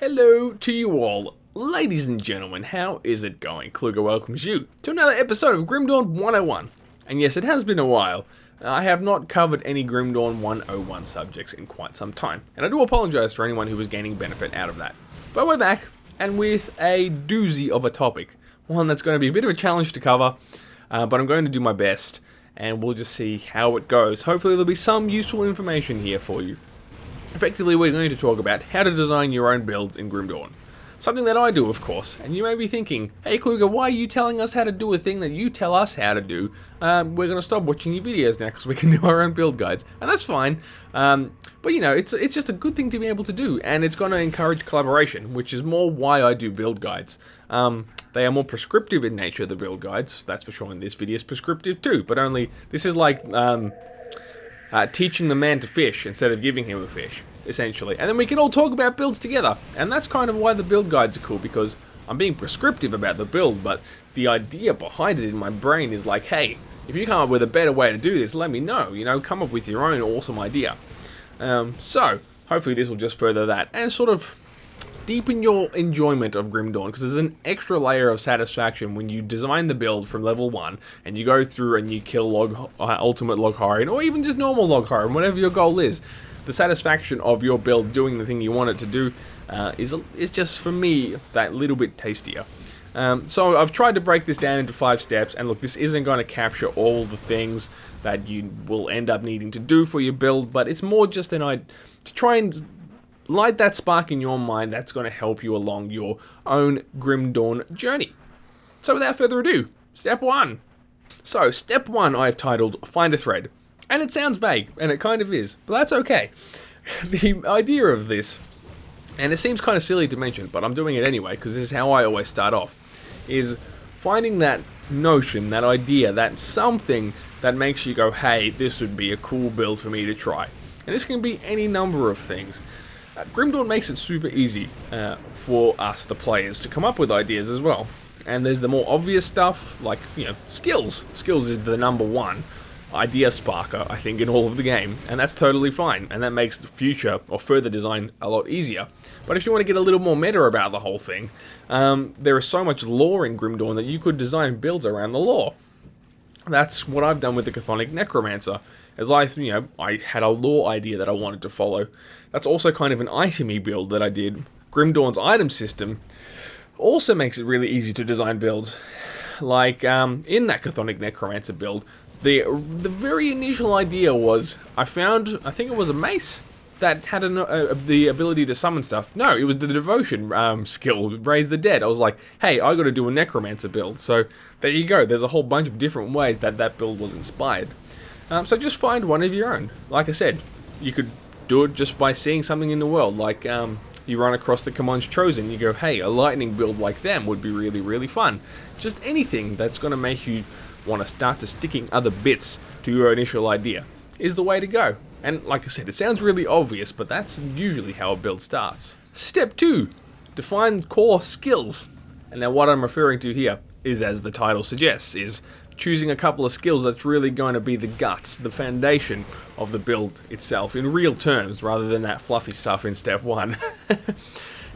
Hello to you all. Ladies and gentlemen, how is it going? Kluger welcomes you to another episode of Grim Dawn 101. And yes, it has been a while. I have not covered any Grim Dawn 101 subjects in quite some time. And I do apologize for anyone who was gaining benefit out of that. But we're back, and with a doozy of a topic. One that's going to be a bit of a challenge to cover, but I'm going to do my best. And we'll just see how it goes. Hopefully there'll be some useful information here for you. Effectively, we're going to talk about how to design your own builds in Grim Dawn. Something that I do, of course, and you may be thinking, hey Kluger, why are you telling us how to do a thing that you tell us how to do? We're going to stop watching your videos now because we can do our own build guides, and that's fine. But you know, it's just a good thing to be able to do, and it's going to encourage collaboration, which is more why I do build guides. They are more prescriptive in nature, the build guides, that's for sure, and this video is prescriptive too, but only, this is like teaching the man to fish instead of giving him a fish, essentially. And then we can all talk about builds together. And that's kind of why the build guides are cool, because I'm being prescriptive about the build, but the idea behind it in my brain is like, hey, if you come up with a better way to do this, let me know. You know, come up with your own awesome idea. So, hopefully this will just further that and sort of deepen your enjoyment of Grim Dawn, because there's an extra layer of satisfaction when you design the build from level 1 and you go through and you kill ultimate Loghairian, or even just normal Loghairian, whatever your goal is. The satisfaction of your build doing the thing you want it to do is just, for me, that little bit tastier. So I've tried to break this down into 5 steps, and look, this isn't going to capture all the things that you will end up needing to do for your build, but it's more just an idea to try and light that spark in your mind that's going to help you along your own Grim Dawn journey. So without further ado, step 1. So step 1 I've titled Find a Thread. And it sounds vague, and it kind of is, but that's okay. The idea of this, and it seems kind of silly to mention, but I'm doing it anyway because this is how I always start off, is finding that notion, that idea, that something that makes you go, hey, this would be a cool build for me to try. And this can be any number of things. Grim Dawn makes it super easy for us, the players, to come up with ideas as well. And there's the more obvious stuff, like, you know, skills. Skills is the number one idea sparker, I think, in all of the game. And that's totally fine. And that makes the future or further design a lot easier. But if you want to get a little more meta about the whole thing, there is so much lore in Grim Dawn that you could design builds around the lore. That's what I've done with the Chthonic Necromancer. As I had a lore idea that I wanted to follow. That's also kind of an itemy build that I did. Grim Dawn's item system also makes it really easy to design builds. Like, in that Chthonic Necromancer build, the very initial idea was, I think it was a mace that had the ability to summon stuff. No, it was the devotion skill, Raise the Dead. I was like, hey, I gotta do a Necromancer build. So, there you go. There's a whole bunch of different ways that build was inspired. So just find one of your own. Like I said, you could do it just by seeing something in the world. Like, you run across the C'mons Chosen, you go, hey, a lightning build like them would be really, really fun. Just anything that's going to make you want to start to sticking other bits to your initial idea is the way to go. And like I said, it sounds really obvious, but that's usually how a build starts. Step 2, define core skills. And now what I'm referring to here is, as the title suggests, is choosing a couple of skills that's really going to be the guts, the foundation of the build itself, in real terms, rather than that fluffy stuff in step 1.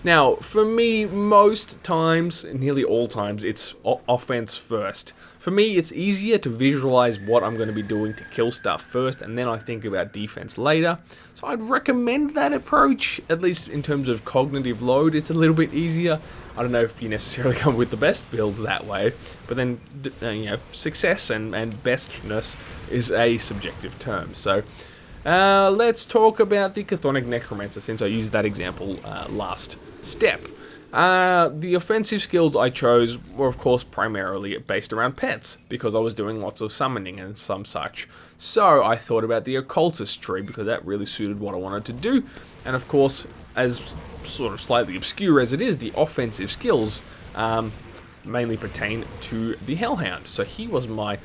Now, for me, most times, nearly all times, it's offense first. For me, it's easier to visualize what I'm going to be doing to kill stuff first, and then I think about defense later. So I'd recommend that approach, at least in terms of cognitive load. It's a little bit easier. I don't know if you necessarily come with the best builds that way, but then, you know, success and bestness is a subjective term. So let's talk about the Chthonic Necromancer, since I used that example last step. The offensive skills I chose were, of course, primarily based around pets, because I was doing lots of summoning and some such. So I thought about the Occultist tree, because that really suited what I wanted to do. And of course, as sort of slightly obscure as it is, the offensive skills mainly pertain to the Hellhound. So he was my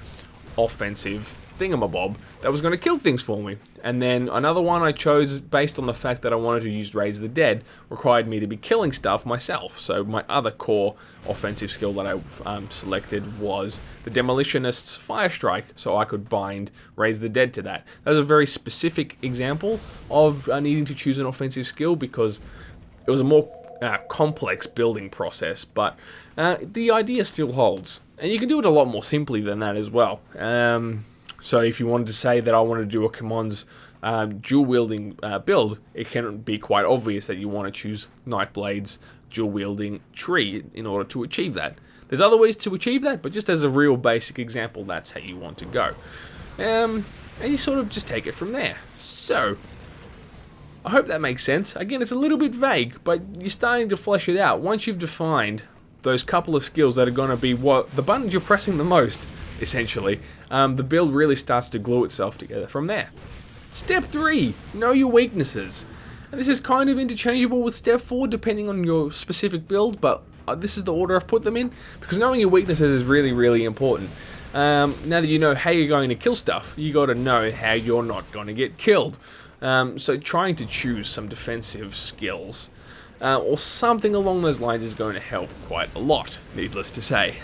offensive thingamabob that was going to kill things for me. And then another one I chose based on the fact that I wanted to use Raise the Dead required me to be killing stuff myself. So my other core offensive skill that I selected was the Demolitionist's Fire Strike, so I could bind Raise the Dead to that. That was a very specific example of needing to choose an offensive skill, because it was a more complex building process, but the idea still holds. And you can do it a lot more simply than that as well. So if you wanted to say that I want to do a Commands dual wielding build, it can be quite obvious that you want to choose Nightblade's dual wielding tree in order to achieve that. There's other ways to achieve that, but just as a real basic example, that's how you want to go. And you sort of just take it from there. So, I hope that makes sense. Again, it's a little bit vague, but you're starting to flesh it out. Once you've defined those couple of skills that are going to be what the buttons you're pressing the most, essentially, the build really starts to glue itself together from there. Step 3, know your weaknesses. And this is kind of interchangeable with step 4 depending on your specific build, but this is the order I've put them in, because knowing your weaknesses is really, really important. Now that you know how you're going to kill stuff, you got to know how you're not going to get killed. So trying to choose some defensive skills or something along those lines is going to help quite a lot, needless to say.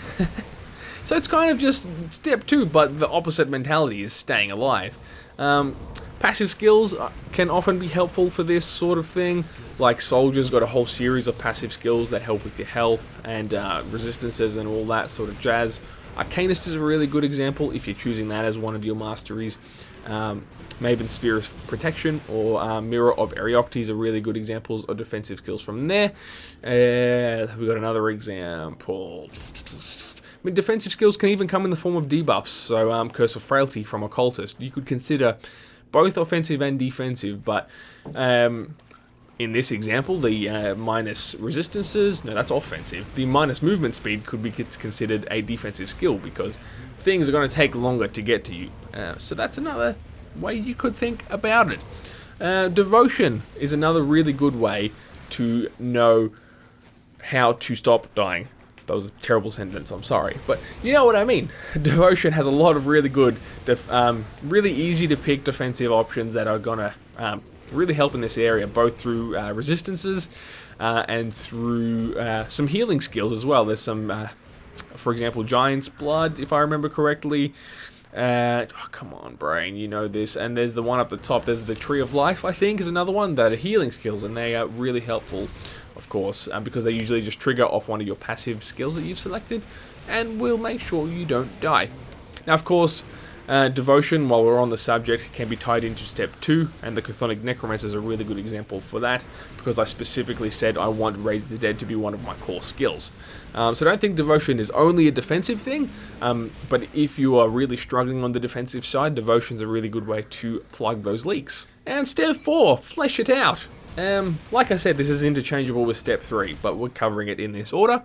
So it's kind of just step 2, but the opposite mentality is staying alive. Passive skills can often be helpful for this sort of thing. Like Soldier's got a whole series of passive skills that help with your health and resistances and all that sort of jazz. Arcanist is a really good example if you're choosing that as one of your masteries. Maven's Sphere of Protection or Mirror of Erioctes are really good examples of defensive skills from there. We got another example. I mean, defensive skills can even come in the form of debuffs. So Curse of Frailty from Occultist. You could consider both offensive and defensive, but in this example, the minus resistances, no, that's offensive. The minus movement speed could be considered a defensive skill because things are going to take longer to get to you. So that's another way you could think about it. Devotion is another really good way to know how to stop dying. That was a terrible sentence, I'm sorry. But you know what I mean. Devotion has a lot of really good, really easy to pick defensive options that are going to really help in this area, both through resistances and through some healing skills as well. There's some, for example, Giant's Blood, if I remember correctly. Oh, come on, brain, you know this. And there's the one up the top. There's the Tree of Life, I think, is another one that are healing skills, and they are really helpful, of course, because they usually just trigger off one of your passive skills that you've selected, and will make sure you don't die. Now, of course, Devotion, while we're on the subject, can be tied into step 2, and the Chthonic Necromancer is a really good example for that, because I specifically said I want Raise the Dead to be one of my core skills. So I don't think Devotion is only a defensive thing, but if you are really struggling on the defensive side, Devotion is a really good way to plug those leaks. And step 4, flesh it out. Like I said, this is interchangeable with step 3, but we're covering it in this order.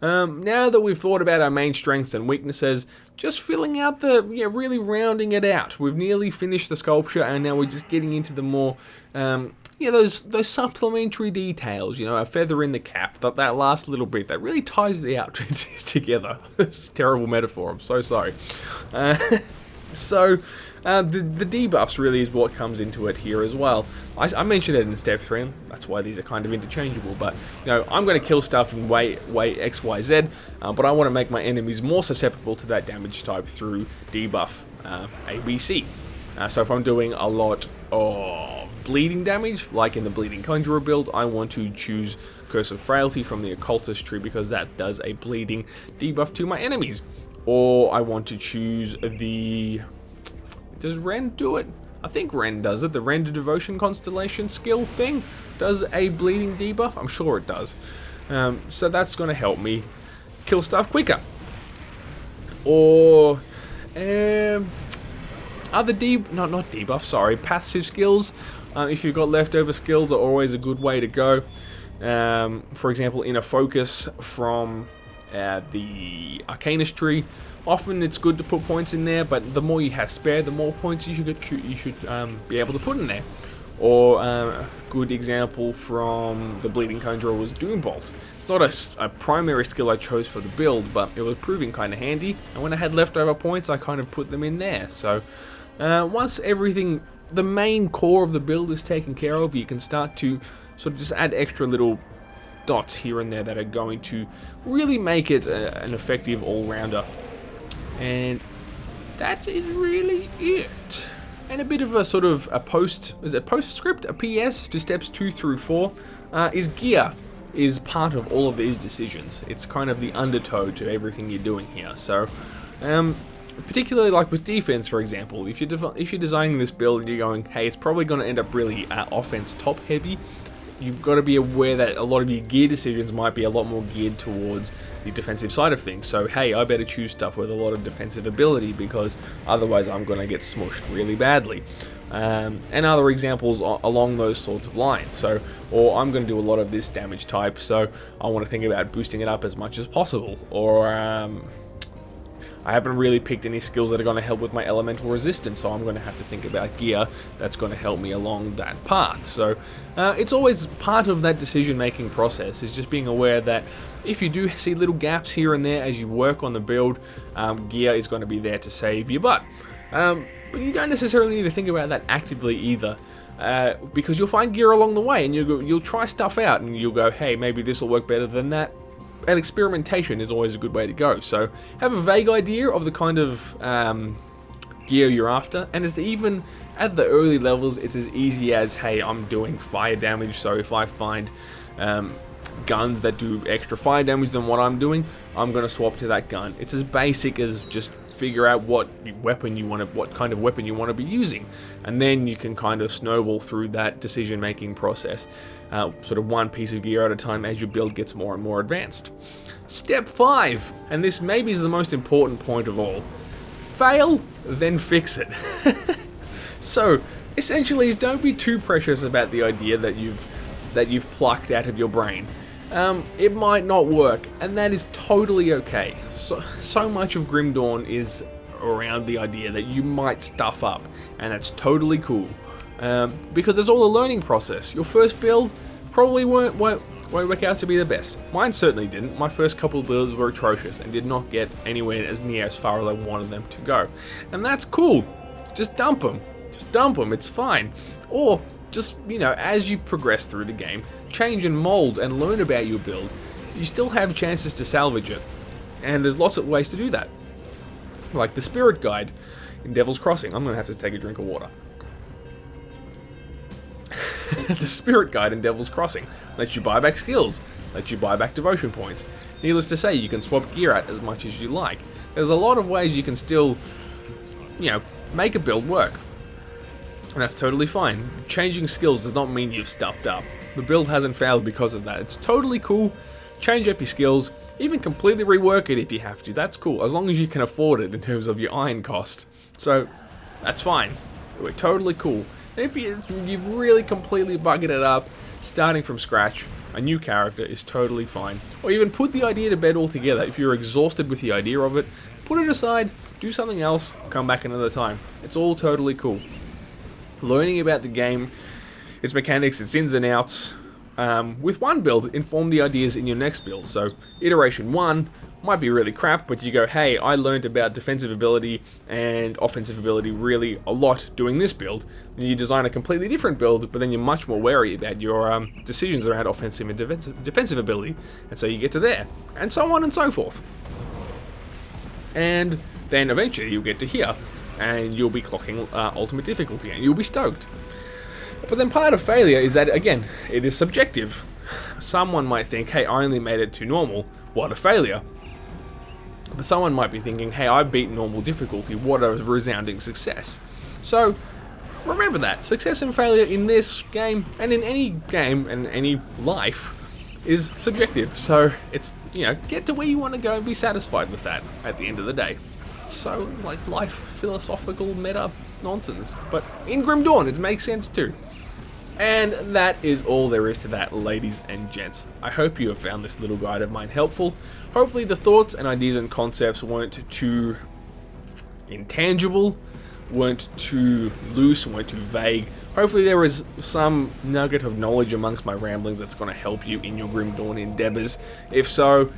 Now that we've thought about our main strengths and weaknesses, just filling out really rounding it out. We've nearly finished the sculpture, and now we're just getting into the more, those supplementary details. You know, a feather in the cap, that last little bit that really ties the outfit together. It's a terrible metaphor. I'm so sorry. The debuffs really is what comes into it here as well. I mentioned it in step 3, and that's why these are kind of interchangeable, but you know, I'm going to kill stuff in way X, Y, Z, but I want to make my enemies more susceptible to that damage type through debuff A, B, C. So if I'm doing a lot of bleeding damage, like in the Bleeding Conjurer build, I want to choose Curse of Frailty from the Occultist tree because that does a bleeding debuff to my enemies. Or I want to choose the... Does Ren do it? I think Ren does it. The Render Devotion Constellation skill thing does a bleeding debuff. I'm sure it does. So that's going to help me kill stuff quicker. Or other not debuff, sorry, passive skills. If you've got leftover skills, are always a good way to go. For example, in a focus from the Arcanist tree, often it's good to put points in there, but the more you have spare, the more points you should be able to put in there. Or a good example from the Bleeding Conjurer was Doombolt. It's not a primary skill I chose for the build, but it was proving kind of handy, and when I had leftover points, I kind of put them in there. So once everything, the main core of the build is taken care of, you can start to sort of just add extra little dots here and there that are going to really make it an effective all-rounder. And that is really it. And a bit of a sort of a postscript, a PS to steps 2 through 4 is gear. is part of all of these decisions. It's kind of the undertow to everything you're doing here. So, particularly like with defense, for example, if you're designing this build and you're going, hey, it's probably going to end up really offense top heavy, you've got to be aware that a lot of your gear decisions might be a lot more geared towards the defensive side of things. So, hey, I better choose stuff with a lot of defensive ability because otherwise I'm going to get smushed really badly. And other examples along those sorts of lines. So, or I'm going to do a lot of this damage type, so I want to think about boosting it up as much as possible. Or I haven't really picked any skills that are going to help with my elemental resistance, so I'm going to have to think about gear that's going to help me along that path. So it's always part of that decision-making process, is just being aware that if you do see little gaps here and there as you work on the build, gear is going to be there to save your butt. But you don't necessarily need to think about that actively either, because you'll find gear along the way, and you'll try stuff out, and you'll go, hey, maybe this will work better than that. And experimentation is always a good way to go. So have a vague idea of the kind of gear you're after, and it's even at the early levels, it's as easy as, hey, I'm doing fire damage, so if I find guns that do extra fire damage than what I'm doing, I'm going to swap to that gun. It's as basic as just figure out what kind of weapon you want to be using, and then you can kind of snowball through that decision-making process, sort of one piece of gear at a time as your build gets more and more advanced. Step 5, and this maybe is the most important point of all: fail, then fix it. So essentially, don't be too precious about the idea that you've plucked out of your brain. It might not work, and that is totally okay. So much of Grim Dawn is around the idea that you might stuff up, and that's totally cool, because it's all a learning process. Your first build probably won't work out to be the best. Mine certainly didn't. My first couple of builds were atrocious and did not get anywhere as near as far as I wanted them to go, and that's cool. Just dump them. Just dump them. It's fine. Or just, as you progress through the game, change and mold and learn about your build, you still have chances to salvage it. And there's lots of ways to do that. Like the Spirit Guide in Devil's Crossing. I'm going to have to take a drink of water. The Spirit Guide in Devil's Crossing lets you buy back skills, lets you buy back devotion points. Needless to say, you can swap gear out as much as you like. There's a lot of ways you can still, make a build work. And that's totally fine. Changing skills does not mean you've stuffed up. The build hasn't failed because of that. It's totally cool. Change up your skills. Even completely rework it if you have to. That's cool, as long as you can afford it in terms of your iron cost. So, that's fine. We're totally cool. And if you've really completely buggered it up, starting from scratch, a new character is totally fine. Or even put the idea to bed altogether. If you're exhausted with the idea of it, put it aside, do something else, come back another time. It's all totally cool. Learning about the game, its mechanics, its ins and outs, with one build, inform the ideas in your next build. So, iteration 1 might be really crap, but you go, hey, I learned about defensive ability and offensive ability really a lot doing this build. Then you design a completely different build, but then you're much more wary about your decisions around offensive and defensive ability, and so you get to there, and so on and so forth. And then eventually you'll get to here, and you'll be clocking ultimate difficulty, and you'll be stoked. But then part of failure is that, again, it is subjective. Someone might think, hey, I only made it to normal, what a failure. But someone might be thinking, hey, I beat normal difficulty, what a resounding success. So, remember that. Success and failure in this game, and in any game, and any life, is subjective. So, it's, get to where you want to go and be satisfied with that at the end of the day. So, like, life philosophical meta nonsense. But in Grim Dawn, it makes sense too. And that is all there is to that, ladies and gents. I hope you have found this little guide of mine helpful. Hopefully the thoughts and ideas and concepts weren't too intangible, weren't too loose, weren't too vague. Hopefully there is some nugget of knowledge amongst my ramblings that's going to help you in your Grim Dawn endeavors. If so,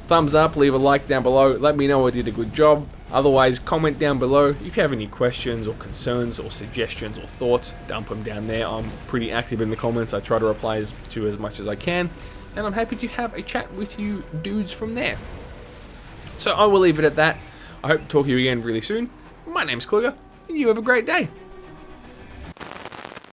thumbs up, leave a like down below, let me know I did a good job. Otherwise, comment down below. If you have any questions or concerns or suggestions or thoughts, dump them down there. I'm pretty active in the comments. I try to reply to as much as I can. And I'm happy to have a chat with you dudes from there. So I will leave it at that. I hope to talk to you again really soon. My name's Kluger, and you have a great day.